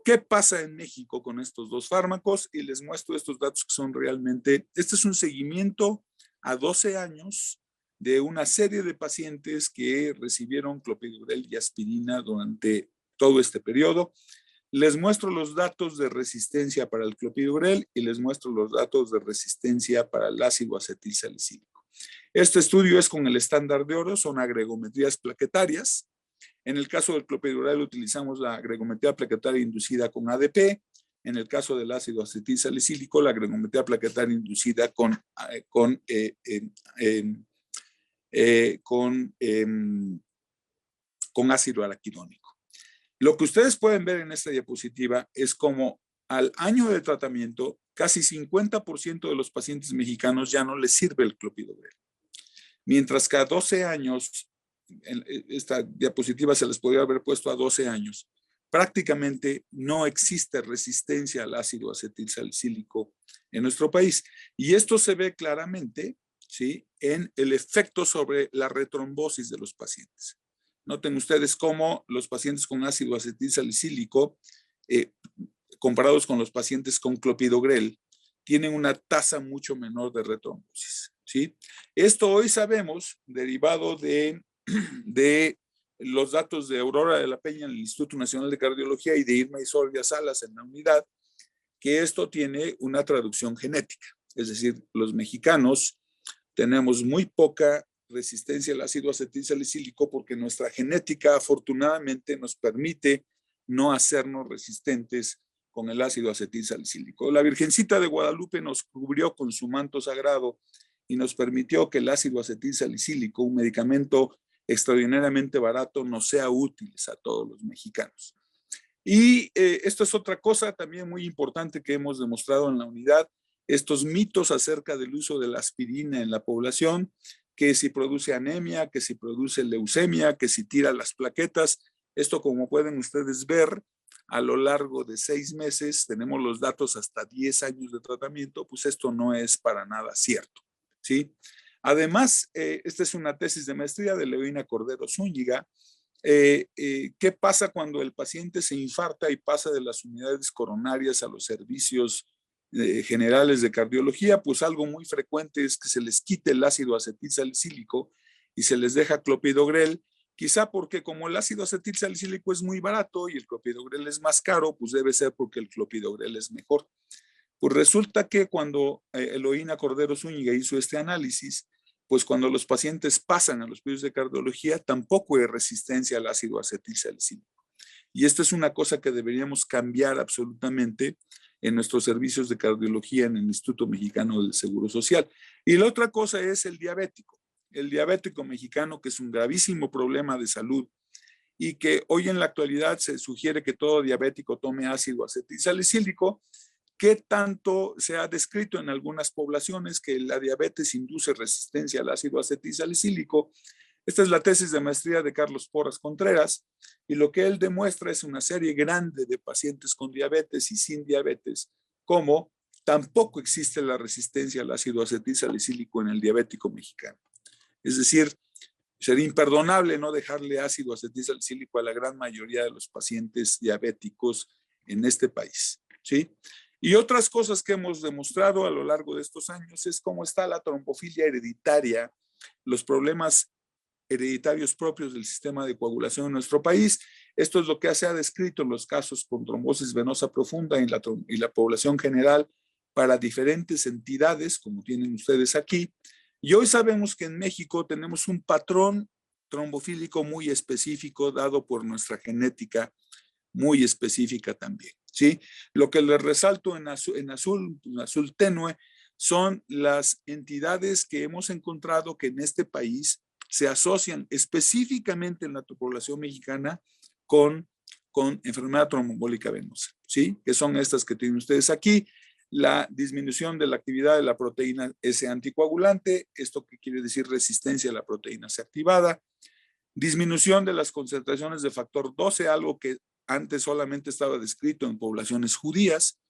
¿Qué pasa en México con estos 2 fármacos? Y les muestro estos datos que son realmente, este es un seguimiento a 12 años de una serie de pacientes que recibieron clopidogrel y aspirina durante todo este periodo. Les muestro los datos de resistencia para el clopidogrel y les muestro los datos de resistencia para el ácido acetilsalicílico. Este estudio es con el estándar de oro, son agregometrías plaquetarias. En el caso del clopidogrel utilizamos la agregometría plaquetaria inducida con ADP. En el caso del ácido acetilsalicílico, la agregometría plaquetaria inducida con ácido araquidónico. Lo que ustedes pueden ver en esta diapositiva es como al año de tratamiento, casi 50% de los pacientes mexicanos ya no les sirve el clopidogrel. Mientras que a 12 años, esta diapositiva se les podría haber puesto a 12 años, prácticamente no existe resistencia al ácido acetilsalicílico en nuestro país. Y esto se ve claramente, ¿sí?, en el efecto sobre la retrombosis de los pacientes. Noten ustedes cómo los pacientes con ácido acetilsalicílico, comparados con los pacientes con clopidogrel, tienen una tasa mucho menor de retrombosis, ¿sí? Esto hoy sabemos, derivado de los datos de Aurora de la Peña en el Instituto Nacional de Cardiología y de Irma Isordia Salas en la unidad, que esto tiene una traducción genética. Es decir, los mexicanos tenemos muy poca resistencia al ácido acetilsalicílico porque nuestra genética afortunadamente nos permite no hacernos resistentes con el ácido acetilsalicílico. La Virgencita de Guadalupe nos cubrió con su manto sagrado y nos permitió que el ácido acetilsalicílico, un medicamento extraordinariamente barato, nos sea útil a todos los mexicanos. Y esto es otra cosa también muy importante que hemos demostrado en la unidad, estos mitos acerca del uso de la aspirina en la población, que si produce anemia, que si produce leucemia, que si tira las plaquetas. Esto, como pueden ustedes ver, a lo largo de 6 meses, tenemos los datos hasta 10 años de tratamiento, pues esto no es para nada cierto, ¿sí? Además, esta es una tesis de maestría de Leoína Cordero Zúñiga. ¿Qué pasa cuando el paciente se infarta y pasa de las unidades coronarias a los servicios generales de cardiología? Pues algo muy frecuente es que se les quite el ácido acetilsalicílico y se les deja clopidogrel, quizá porque como el ácido acetilsalicílico es muy barato y el clopidogrel es más caro, pues debe ser porque el clopidogrel es mejor. Pues resulta que cuando Eloína Cordero Zúñiga hizo este análisis, pues cuando los pacientes pasan a los estudios de cardiología, tampoco hay resistencia al ácido acetilsalicílico. Y esto es una cosa que deberíamos cambiar absolutamente en nuestros servicios de cardiología en el Instituto Mexicano del Seguro Social. Y la otra cosa es el diabético mexicano, que es un gravísimo problema de salud y que hoy en la actualidad se sugiere que todo diabético tome ácido acetilsalicílico, que tanto se ha descrito en algunas poblaciones que la diabetes induce resistencia al ácido acetilsalicílico. Esta es la tesis de maestría de Carlos Porras Contreras, y lo que él demuestra es una serie grande de pacientes con diabetes y sin diabetes, como tampoco existe la resistencia al ácido acetilsalicílico en el diabético mexicano. Es decir, sería imperdonable no dejarle ácido acetilsalicílico a la gran mayoría de los pacientes diabéticos en este país, ¿sí? Y otras cosas que hemos demostrado a lo largo de estos años es cómo está la trombofilia hereditaria, los problemas hereditarios propios del sistema de coagulación en nuestro país. Esto es lo que se ha descrito en los casos con trombosis venosa profunda y la población general para diferentes entidades, como tienen ustedes aquí. Y hoy sabemos que en México tenemos un patrón trombofílico muy específico dado por nuestra genética muy específica también, ¿sí? Lo que les resalto en azul tenue son las entidades que hemos encontrado que en este país se asocian específicamente en la población mexicana con enfermedad tromboembólica venosa, ¿sí? Que son estas que tienen ustedes aquí. La disminución de la actividad de la proteína S anticoagulante, esto que quiere decir resistencia a la proteína C activada, disminución de las concentraciones de factor 12, algo que antes solamente estaba descrito en poblaciones judías,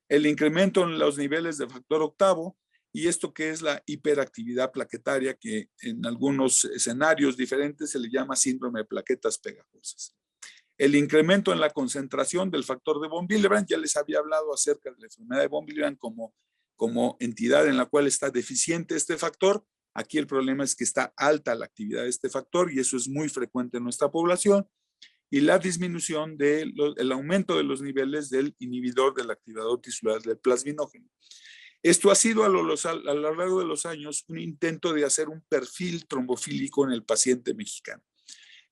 el incremento en los niveles de factor octavo, y esto que es la hiperactividad plaquetaria, que en algunos escenarios diferentes se le llama síndrome de plaquetas pegajosas. El incremento en la concentración del factor de von Willebrand, ya les había hablado acerca de la enfermedad de von Willebrand como entidad en la cual está deficiente este factor. Aquí el problema es que está alta la actividad de este factor y eso es muy frecuente en nuestra población. y la disminución del aumento de los niveles del inhibidor del activador tisular del plasminógeno. Esto ha sido a lo largo de los años un intento de hacer un perfil trombofílico en el paciente mexicano.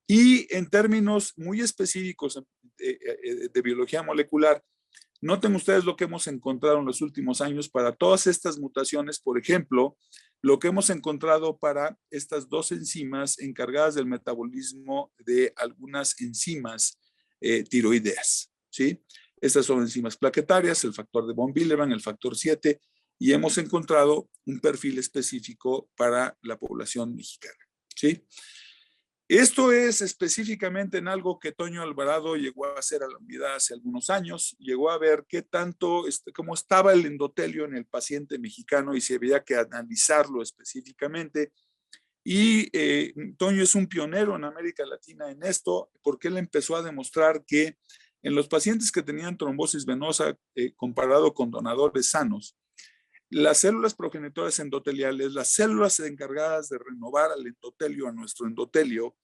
Y en términos muy específicos de biología molecular, noten ustedes lo que hemos encontrado en los últimos años para todas estas mutaciones. Por ejemplo, lo que hemos encontrado para estas dos enzimas encargadas del metabolismo de algunas enzimas tiroideas, ¿sí? Estas son enzimas plaquetarias, el factor de von Willebrand, el factor 7, y hemos encontrado un perfil específico para la población mexicana, ¿sí? Esto es específicamente en algo que Toño Alvarado llegó a hacer a la unidad hace algunos años, llegó a ver qué tanto, cómo estaba el endotelio en el paciente mexicano y si había que analizarlo específicamente. Y Toño es un pionero en América Latina en esto, porque él empezó a demostrar que en los pacientes que tenían trombosis venosa comparado con donadores sanos, las células progenitoras endoteliales, las células encargadas de renovar al endotelio, a nuestro endotelio,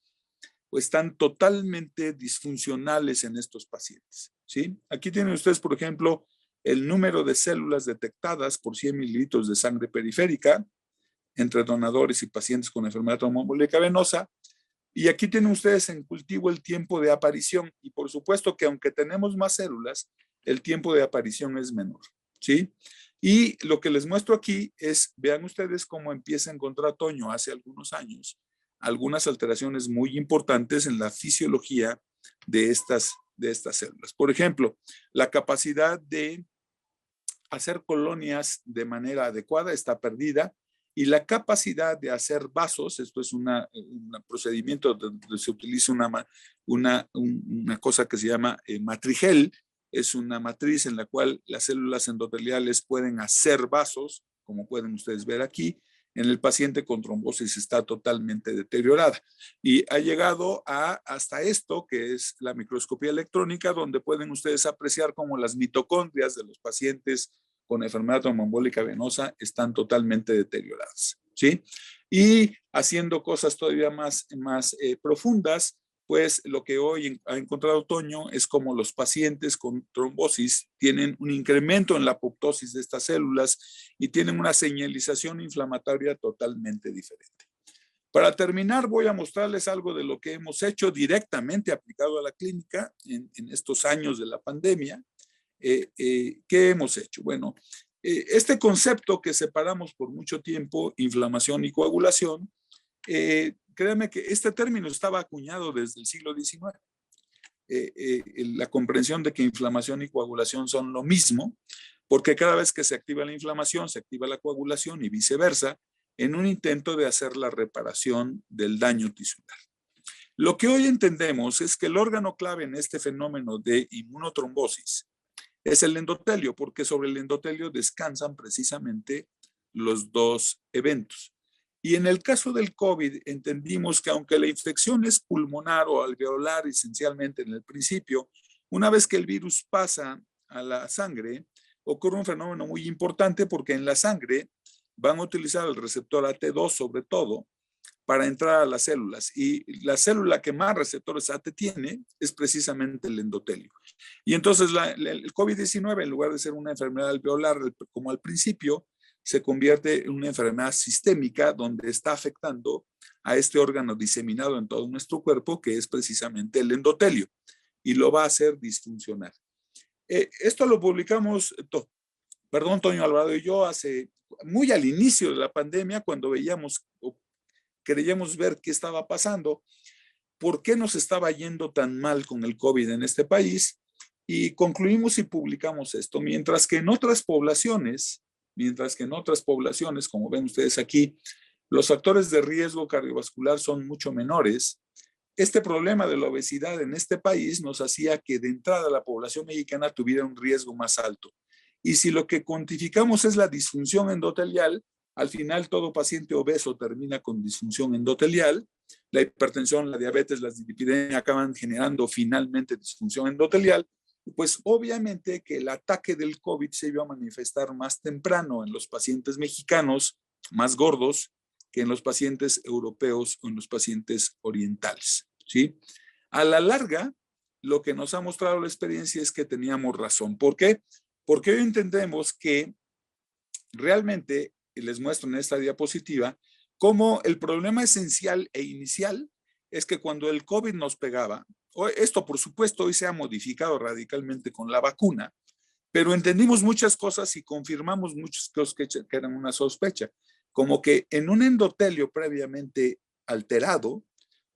pues están totalmente disfuncionales en estos pacientes, ¿sí? Aquí tienen ustedes, por ejemplo, el número de células detectadas por 100 mililitros de sangre periférica entre donadores y pacientes con enfermedad trombólica venosa. Y aquí tienen ustedes en cultivo el tiempo de aparición. Y por supuesto que aunque tenemos más células, el tiempo de aparición es menor, ¿sí? Y lo que les muestro aquí es, vean ustedes cómo empieza a encontrar Toño hace algunos años algunas alteraciones muy importantes en la fisiología de estas células. Por ejemplo, la capacidad de hacer colonias de manera adecuada está perdida y la capacidad de hacer vasos, esto es un procedimiento donde se utiliza una cosa que se llama matrigel, es una matriz en la cual las células endoteliales pueden hacer vasos, como pueden ustedes ver aquí. En el paciente con trombosis está totalmente deteriorada y ha llegado hasta esto que es la microscopía electrónica, donde pueden ustedes apreciar cómo las mitocondrias de los pacientes con enfermedad tromboembólica venosa están totalmente deterioradas, ¿sí? Y haciendo cosas todavía más profundas, pues lo que hoy ha encontrado Toño es como los pacientes con trombosis tienen un incremento en la apoptosis de estas células y tienen una señalización inflamatoria totalmente diferente. Para terminar, voy a mostrarles algo de lo que hemos hecho directamente aplicado a la clínica en estos años de la pandemia. ¿Qué hemos hecho? Bueno, este concepto que separamos por mucho tiempo, inflamación y coagulación, créanme que este término estaba acuñado desde el siglo XIX. La comprensión de que inflamación y coagulación son lo mismo, porque cada vez que se activa la inflamación, se activa la coagulación y viceversa, en un intento de hacer la reparación del daño tisular. Lo que hoy entendemos es que el órgano clave en este fenómeno de inmunotrombosis es el endotelio, porque sobre el endotelio descansan precisamente los dos eventos. Y en el caso del COVID entendimos que aunque la infección es pulmonar o alveolar esencialmente en el principio, una vez que el virus pasa a la sangre, ocurre un fenómeno muy importante porque en la sangre van a utilizar el receptor AT2 sobre todo para entrar a las células y la célula que más receptores AT tiene es precisamente el endotelio. Y entonces el COVID-19 en lugar de ser una enfermedad alveolar como al principio, se convierte en una enfermedad sistémica donde está afectando a este órgano diseminado en todo nuestro cuerpo que es precisamente el endotelio y lo va a hacer disfuncionar. Esto lo publicamos, Toño Alvarado y yo muy al inicio de la pandemia cuando veíamos o creíamos ver qué estaba pasando, por qué nos estaba yendo tan mal con el COVID en este país y concluimos y publicamos esto, mientras que en otras poblaciones, como ven ustedes aquí, los factores de riesgo cardiovascular son mucho menores. Este problema de la obesidad en este país nos hacía que de entrada la población mexicana tuviera un riesgo más alto. Y si lo que cuantificamos es la disfunción endotelial, al final todo paciente obeso termina con disfunción endotelial. La hipertensión, la diabetes, la dislipidemia acaban generando finalmente disfunción endotelial. Pues obviamente que el ataque del COVID se iba a manifestar más temprano en los pacientes mexicanos más gordos que en los pacientes europeos o en los pacientes orientales, ¿sí? A la larga, lo que nos ha mostrado la experiencia es que teníamos razón. ¿Por qué? Porque hoy entendemos que realmente, y les muestro en esta diapositiva, cómo el problema esencial e inicial es que cuando el COVID nos pegaba, esto por supuesto hoy se ha modificado radicalmente con la vacuna, pero entendimos muchas cosas y confirmamos muchas cosas que eran una sospecha, como que en un endotelio previamente alterado,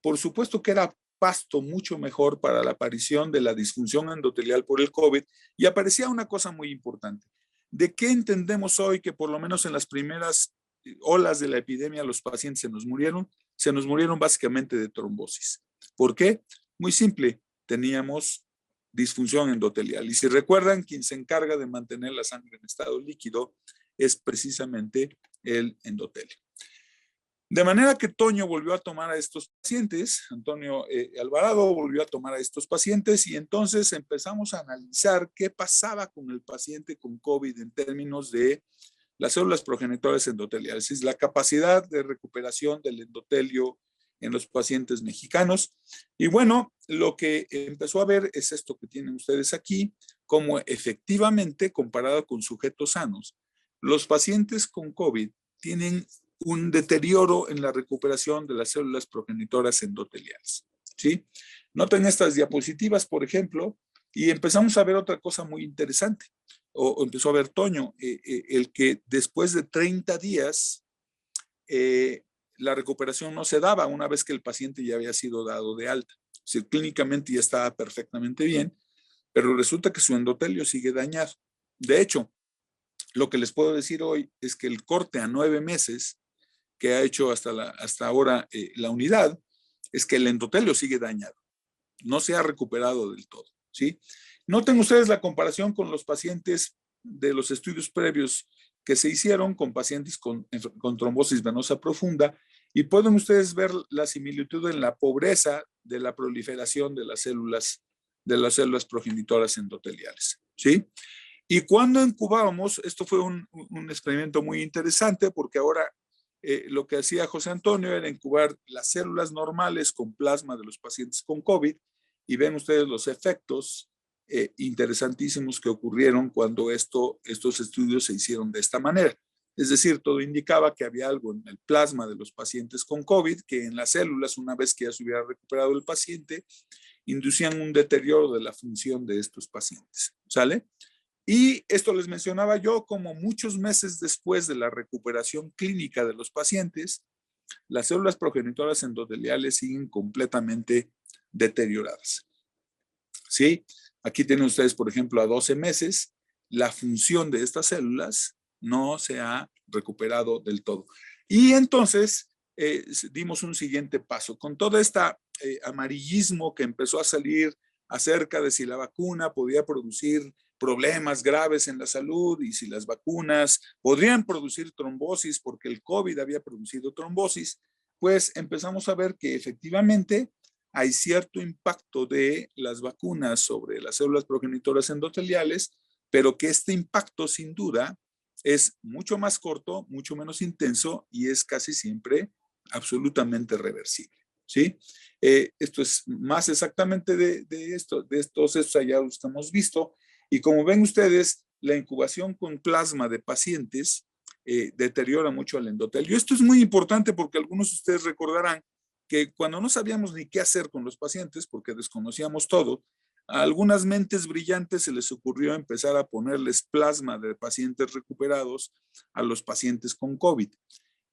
por supuesto que era pasto mucho mejor para la aparición de la disfunción endotelial por el COVID, y aparecía una cosa muy importante. ¿De qué entendemos hoy que por lo menos en las primeras olas de la epidemia los pacientes se nos murieron? Se nos murieron básicamente de trombosis. ¿Por qué? Muy simple, teníamos disfunción endotelial. Y si recuerdan, quien se encarga de mantener la sangre en estado líquido es precisamente el endotelio. De manera que Toño volvió a tomar a estos pacientes, Antonio Alvarado volvió a tomar a estos pacientes, y entonces empezamos a analizar qué pasaba con el paciente con COVID en términos de las células progenitoras endoteliales, es decir, la capacidad de recuperación del endotelio en los pacientes mexicanos. Y bueno, lo que empezó a ver es esto que tienen ustedes aquí, como efectivamente, comparado con sujetos sanos, los pacientes con COVID tienen un deterioro en la recuperación de las células progenitoras endoteliales, ¿sí? Noten estas diapositivas, por ejemplo, y empezamos a ver otra cosa muy interesante, o empezó a ver Toño, el que después de 30 días la recuperación no se daba una vez que el paciente ya había sido dado de alta. O sea, clínicamente ya estaba perfectamente bien, pero resulta que su endotelio sigue dañado. De hecho, lo que les puedo decir hoy es que el corte a 9 meses que ha hecho hasta ahora la unidad es que el endotelio sigue dañado. No se ha recuperado del todo, ¿sí? Noten ustedes la comparación con los pacientes de los estudios previos que se hicieron con pacientes con trombosis venosa profunda, y pueden ustedes ver la similitud en la pobreza de la proliferación de las células progenitoras endoteliales, ¿sí? Y cuando incubábamos, esto fue un experimento muy interesante, porque ahora lo que hacía José Antonio era incubar las células normales con plasma de los pacientes con COVID, y ven ustedes los efectos interesantísimos que ocurrieron cuando estos estudios se hicieron de esta manera. Es decir, todo indicaba que había algo en el plasma de los pacientes con COVID que en las células, una vez que ya se hubiera recuperado el paciente, inducían un deterioro de la función de estos pacientes, ¿sale? Y esto les mencionaba yo, como muchos meses después de la recuperación clínica de los pacientes, las células progenitoras endoteliales siguen completamente deterioradas, ¿sí? Aquí tienen ustedes, por ejemplo, a 12 meses, la función de estas células no se ha recuperado del todo. Y entonces dimos un siguiente paso. Con todo este amarillismo que empezó a salir acerca de si la vacuna podía producir problemas graves en la salud y si las vacunas podrían producir trombosis porque el COVID había producido trombosis, pues empezamos a ver que efectivamente hay cierto impacto de las vacunas sobre las células progenitoras endoteliales, pero que este impacto sin duda es mucho más corto, mucho menos intenso y es casi siempre absolutamente reversible, ¿sí? Esto es más exactamente de estos hallazgos que hemos visto, y como ven ustedes, la incubación con plasma de pacientes deteriora mucho el endotelio. Esto es muy importante porque algunos de ustedes recordarán que cuando no sabíamos ni qué hacer con los pacientes, porque desconocíamos todo, a algunas mentes brillantes se les ocurrió empezar a ponerles plasma de pacientes recuperados a los pacientes con COVID.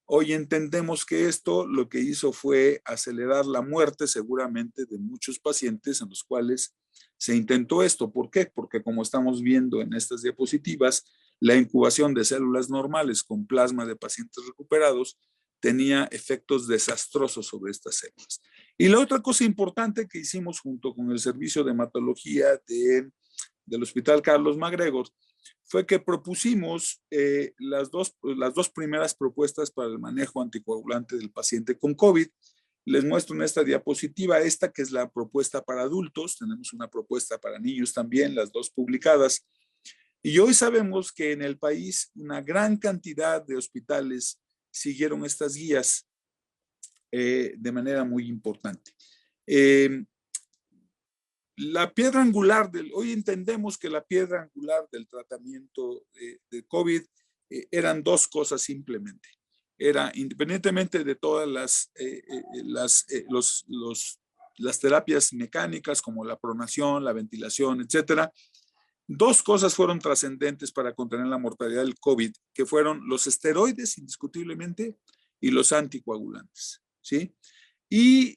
Hoy entendemos que esto lo que hizo fue acelerar la muerte seguramente de muchos pacientes en los cuales se intentó esto. ¿Por qué? Porque como estamos viendo en estas diapositivas, la incubación de células normales con plasma de pacientes recuperados tenía efectos desastrosos sobre estas células. Y la otra cosa importante que hicimos junto con el servicio de hematología del Hospital Carlos MacGregor fue que propusimos las dos primeras propuestas para el manejo anticoagulante del paciente con COVID. Les muestro en esta diapositiva esta, que es la propuesta para adultos. Tenemos una propuesta para niños también, las dos publicadas. Y hoy sabemos que en el país una gran cantidad de hospitales siguieron estas guías de manera muy importante. la piedra angular hoy entendemos que la piedra angular del tratamiento de COVID eran dos cosas simplemente. Era, independientemente de todas las terapias mecánicas como la pronación, la ventilación, etcétera, dos cosas fueron trascendentes para contener la mortalidad del COVID, que fueron los esteroides, indiscutiblemente, y los anticoagulantes, ¿sí? Y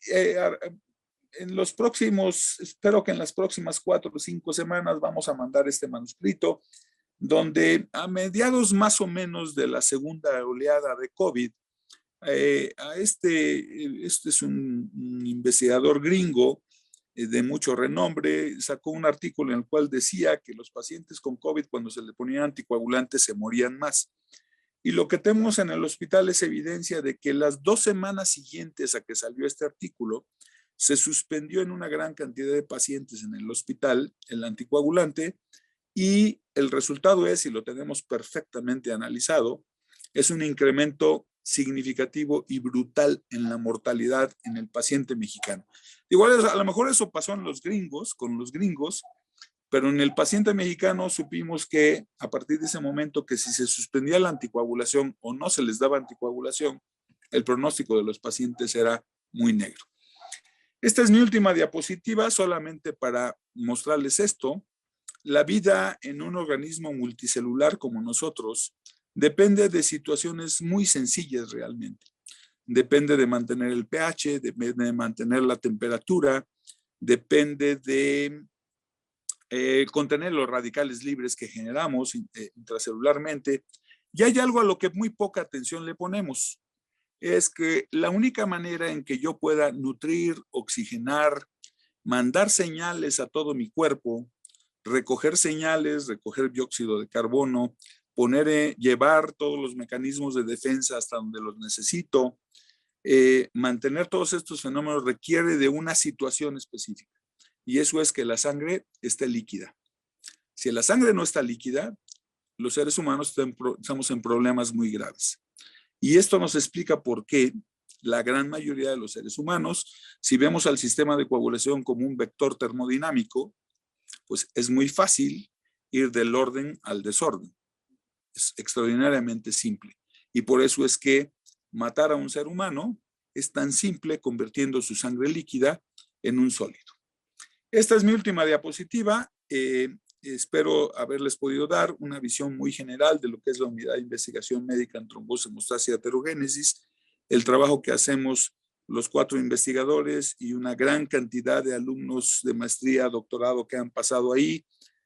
en los próximos, espero que en las próximas 4 o 5 semanas vamos a mandar este manuscrito, donde a mediados más o menos de la segunda oleada de COVID, este es un investigador gringo de mucho renombre, sacó un artículo en el cual decía que los pacientes con COVID, cuando se le ponían anticoagulantes, se morían más. Y lo que tenemos en el hospital es evidencia de que las 2 semanas siguientes a que salió este artículo, se suspendió en una gran cantidad de pacientes en el hospital el anticoagulante, y el resultado es, y lo tenemos perfectamente analizado, es un incremento significativo y brutal en la mortalidad en el paciente mexicano. Igual a lo mejor eso pasó en los gringos, con los gringos, pero en el paciente mexicano supimos que a partir de ese momento que si se suspendía la anticoagulación o no se les daba anticoagulación, el pronóstico de los pacientes era muy negro. Esta es mi última diapositiva, solamente para mostrarles esto. La vida en un organismo multicelular como nosotros depende de situaciones muy sencillas realmente. Depende de mantener el pH, depende de mantener la temperatura, depende de contener los radicales libres que generamos intracelularmente. Y hay algo a lo que muy poca atención le ponemos. Es que la única manera en que yo pueda nutrir, oxigenar, mandar señales a todo mi cuerpo, recoger señales, recoger dióxido de carbono, llevar todos los mecanismos de defensa hasta donde los necesito, mantener todos estos fenómenos requiere de una situación específica. Y eso es que la sangre esté líquida. Si la sangre no está líquida, los seres humanos estamos en problemas muy graves. Y esto nos explica por qué la gran mayoría de los seres humanos, si vemos al sistema de coagulación como un vector termodinámico, pues es muy fácil ir del orden al desorden. Es extraordinariamente simple. Y por eso es que matar a un ser humano es tan simple convirtiendo su sangre líquida en un sólido. Esta es mi última diapositiva. Espero haberles podido dar una visión muy general de lo que es la unidad de investigación médica en trombosis, hemostasia y aterogénesis, el trabajo que hacemos los 4 investigadores y una gran cantidad de alumnos de maestría, doctorado que han pasado ahí,